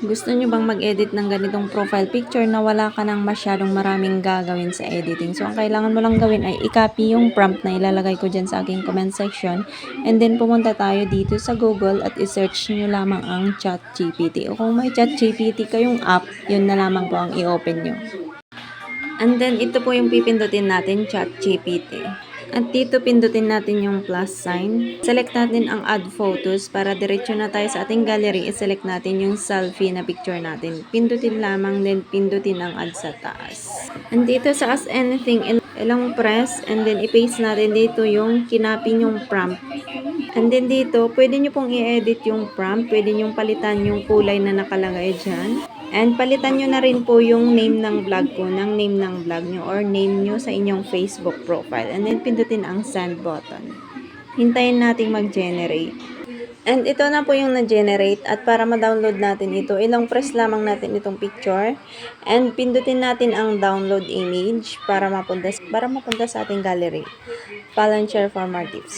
Gusto nyo bang mag-edit ng ganitong profile picture na wala ka nang masyadong maraming gagawin sa editing? So, ang kailangan mo lang gawin ay i-copy yung prompt na ilalagay ko dyan sa aking comment section. And then, pumunta tayo dito sa Google at i-search nyo lamang ang ChatGPT. O kung may ChatGPT kayong app, yun na lamang po ang i-open nyo. And then, ito po yung pipindutin natin, ChatGPT. At dito pindutin natin yung plus sign. Select natin ang add photos para diretso na tayo sa ating gallery. I-select natin yung selfie na picture natin. Pindutin lamang, then pindutin ang add sa taas. And dito sa Ask Anything, ilang press, and then i-paste natin dito yung kinapin yung prompt. And then dito, pwede nyo pong i-edit yung prompt. Pwede nyo palitan yung kulay na nakalagay dyan. And palitan nyo na rin po yung name ng vlog ko, ng name ng vlog nyo, or name nyo sa inyong Facebook profile. And then pindutin ang send button. Hintayin nating mag-generate. And ito na po yung na-generate. At para ma-download natin ito, ilang press lamang natin itong picture. And pindutin natin ang download image para mapunta sa ating gallery. Follow and share for more tips.